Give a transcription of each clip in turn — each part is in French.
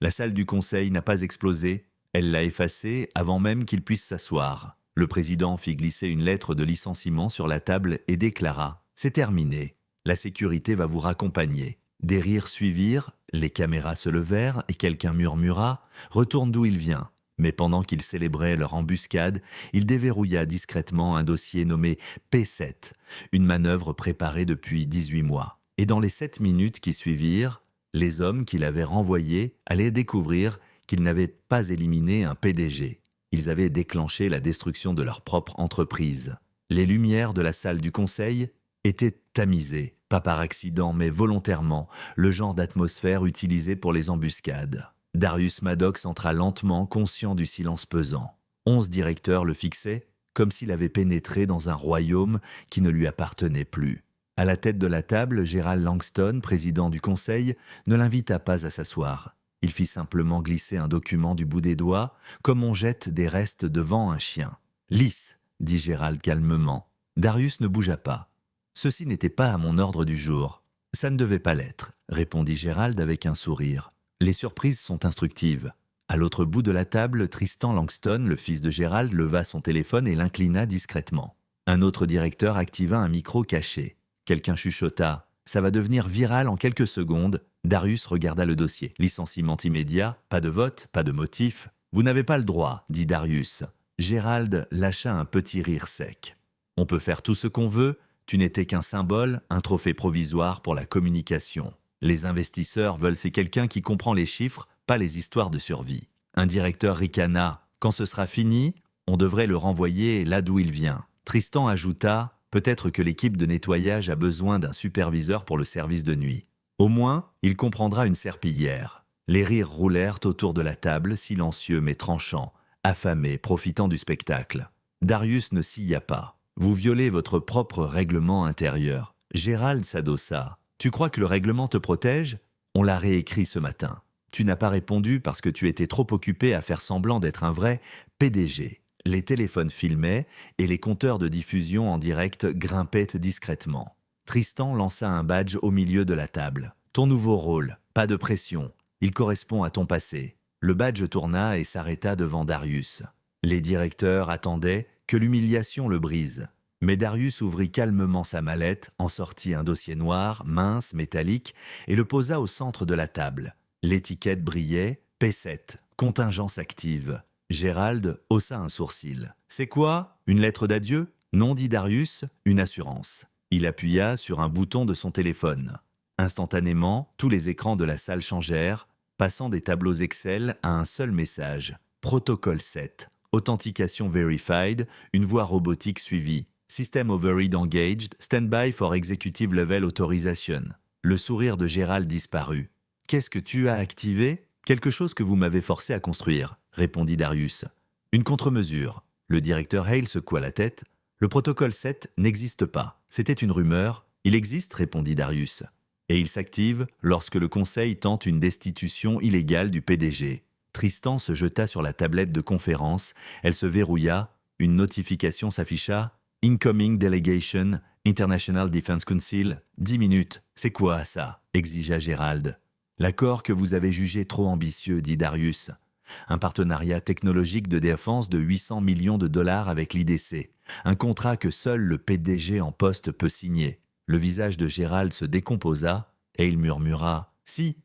La salle du conseil n'a pas explosé, elle l'a effacé avant même qu'il puisse s'asseoir. Le président fit glisser une lettre de licenciement sur la table et déclara « C'est terminé, la sécurité va vous raccompagner ». Des rires suivirent, les caméras se levèrent et quelqu'un murmura « Retourne d'où il vient ». Mais pendant qu'ils célébraient leur embuscade, il déverrouilla discrètement un dossier nommé P7, une manœuvre préparée depuis 18 mois. Et dans les 7 minutes qui suivirent, les hommes qui l'avaient renvoyé allaient découvrir qu'ils n'avaient pas éliminé un PDG. Ils avaient déclenché la destruction de leur propre entreprise. Les lumières de la salle du conseil étaient tamisées, pas par accident mais volontairement, le genre d'atmosphère utilisé pour les embuscades. Darius Maddox entra lentement, conscient du silence pesant. 11 directeurs le fixaient, comme s'il avait pénétré dans un royaume qui ne lui appartenait plus. À la tête de la table, Gerald Langston, président du conseil, ne l'invita pas à s'asseoir. Il fit simplement glisser un document du bout des doigts, comme on jette des restes devant un chien. « Lisse », dit Gerald calmement. Darius ne bougea pas. « Ceci n'était pas à mon ordre du jour. »« Ça ne devait pas l'être », répondit Gerald avec un sourire. « Les surprises sont instructives. » À l'autre bout de la table, Tristan Langston, le fils de Gerald, leva son téléphone et l'inclina discrètement. Un autre directeur activa un micro caché. Quelqu'un chuchota. « Ça va devenir viral en quelques secondes. » Darius regarda le dossier. « Licenciement immédiat, pas de vote, pas de motif. »« Vous n'avez pas le droit, » dit Darius. Gerald lâcha un petit rire sec. « On peut faire tout ce qu'on veut. Tu n'étais qu'un symbole, un trophée provisoire pour la communication. Les investisseurs veulent c'est quelqu'un qui comprend les chiffres, pas les histoires de survie. » Un directeur ricana. « Quand ce sera fini, on devrait le renvoyer là d'où il vient. » Tristan ajouta « Peut-être que l'équipe de nettoyage a besoin d'un superviseur pour le service de nuit. Au moins, il comprendra une serpillière. » Les rires roulèrent autour de la table, silencieux mais tranchants, affamés, profitant du spectacle. Darius ne scia pas. « Vous violez votre propre règlement intérieur. » Gerald s'adossa. « Tu crois que le règlement te protège ? On l'a réécrit ce matin. Tu n'as pas répondu parce que tu étais trop occupé à faire semblant d'être un vrai PDG. » Les téléphones filmaient et les compteurs de diffusion en direct grimpaient discrètement. Tristan lança un badge au milieu de la table. « Ton nouveau rôle, pas de pression. Il correspond à ton passé. » Le badge tourna et s'arrêta devant Darius. Les directeurs attendaient que l'humiliation le brise. Mais Darius ouvrit calmement sa mallette, en sortit un dossier noir, mince, métallique, et le posa au centre de la table. L'étiquette brillait, P7, contingence active. Gerald haussa un sourcil. « C'est quoi ? Une lettre d'adieu ?» ?»« Non, dit Darius, une assurance. » Il appuya sur un bouton de son téléphone. Instantanément, tous les écrans de la salle changèrent, passant des tableaux Excel à un seul message. Protocole 7. Authentication verified, une voix robotique suivie. System override engaged, standby for executive level authorization. Le sourire de Gerald disparut. « Qu'est-ce que tu as activé ? » « Quelque chose que vous m'avez forcé à construire, » répondit Darius. « Une contre-mesure. » Le directeur Hale secoua la tête. « Le protocole 7 n'existe pas. C'était une rumeur. »« Il existe, » répondit Darius. « Et il s'active lorsque le conseil tente une destitution illégale du PDG. » Tristan se jeta sur la tablette de conférence. Elle se verrouilla. Une notification s'afficha. « Incoming Delegation, International Defense Council. » « 10 minutes. C'est quoi ça ?» exigea Gerald. « L'accord que vous avez jugé trop ambitieux, » dit Darius. « Un partenariat technologique de défense de 800 millions de dollars avec l'IDC. Un contrat que seul le PDG en poste peut signer. » Le visage de Gerald se décomposa et il murmura « Si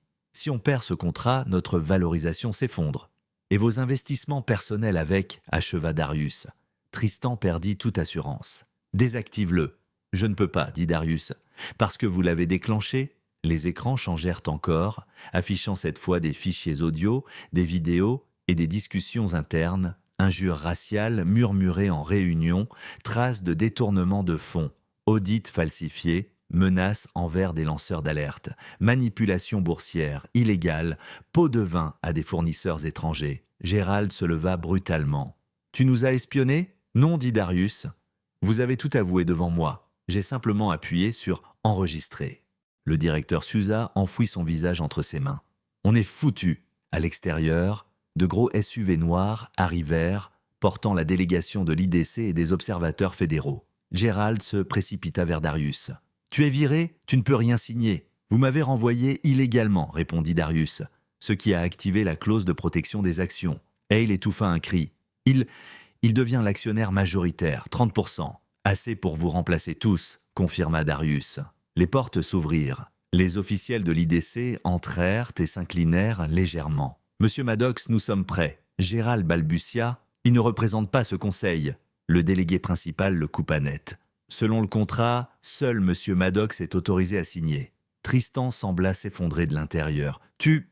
on perd ce contrat, notre valorisation s'effondre. » « Et vos investissements personnels avec, » acheva Darius. Tristan perdit toute assurance. « Désactive-le. »« Je ne peux pas, » dit Darius. « Parce que vous l'avez déclenché ?» Les écrans changèrent encore, affichant cette fois des fichiers audio, des vidéos et des discussions internes, injures raciales murmurées en réunion, traces de détournement de fonds, audits falsifiés, menaces envers des lanceurs d'alerte, manipulation boursière illégale, pots de vin à des fournisseurs étrangers. Gerald se leva brutalement. « Tu nous as espionnés ? » ?»« Non, dit Darius. Vous avez tout avoué devant moi. J'ai simplement appuyé sur « Enregistrer ». Le directeur s'usa, enfouit son visage entre ses mains. « On est foutu !» À l'extérieur, de gros SUV noirs arrivèrent, portant la délégation de l'IDC et des observateurs fédéraux. Gerald se précipita vers Darius. « Tu es viré, tu ne peux rien signer. Vous m'avez renvoyé illégalement, » répondit Darius. ce qui a activé la clause de protection des actions. Hale étouffa un cri. Il devient l'actionnaire majoritaire, 30%. Assez pour vous remplacer tous, confirma Darius. Les portes s'ouvrirent. Les officiels de l'IDC entrèrent et s'inclinèrent légèrement. « Monsieur Maddox, nous sommes prêts. » Gérald balbutia. « Il ne représente pas ce conseil. » Le délégué principal le coupa net. « Selon le contrat, seul Monsieur Maddox est autorisé à signer. » Tristan sembla s'effondrer de l'intérieur. « Tu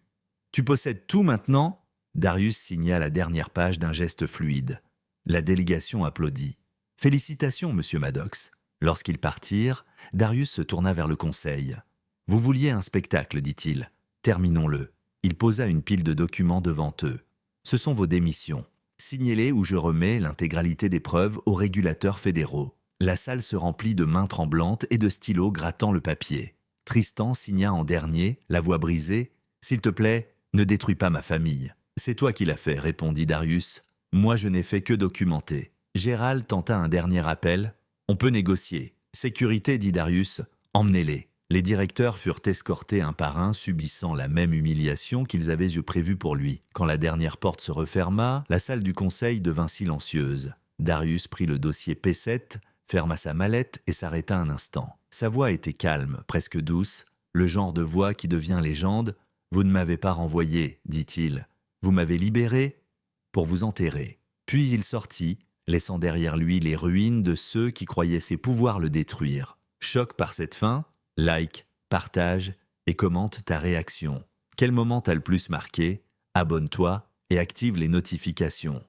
possèdes tout maintenant ?» Darius signa la dernière page d'un geste fluide. La délégation applaudit. « Félicitations, Monsieur Maddox. » Lorsqu'ils partirent, Darius se tourna vers le conseil. « Vous vouliez un spectacle, dit-il. Terminons-le. » Il posa une pile de documents devant eux. « Ce sont vos démissions. Signez-les ou je remets l'intégralité des preuves aux régulateurs fédéraux. » La salle se remplit de mains tremblantes et de stylos grattant le papier. Tristan signa en dernier, la voix brisée. « S'il te plaît, ne détruis pas ma famille. »« C'est toi qui l'as fait, » répondit Darius. « Moi, je n'ai fait que documenter. » Gérald tenta un dernier appel. « On peut négocier. »« Sécurité, » dit Darius. « Emmenez-les. » Les directeurs furent escortés un par un, subissant la même humiliation qu'ils avaient eu prévue pour lui. Quand la dernière porte se referma, la salle du conseil devint silencieuse. Darius prit le dossier P7, ferma sa mallette et s'arrêta un instant. Sa voix était calme, presque douce, le genre de voix qui devient légende. « Vous ne m'avez pas renvoyé, dit-il. Vous m'avez libéré pour vous enterrer. » Puis il sortit, laissant derrière lui les ruines de ceux qui croyaient ses pouvoirs le détruire. Choc par cette fin, like, partage et commente ta réaction. Quel moment t'a le plus marqué? Abonne-toi et active les notifications.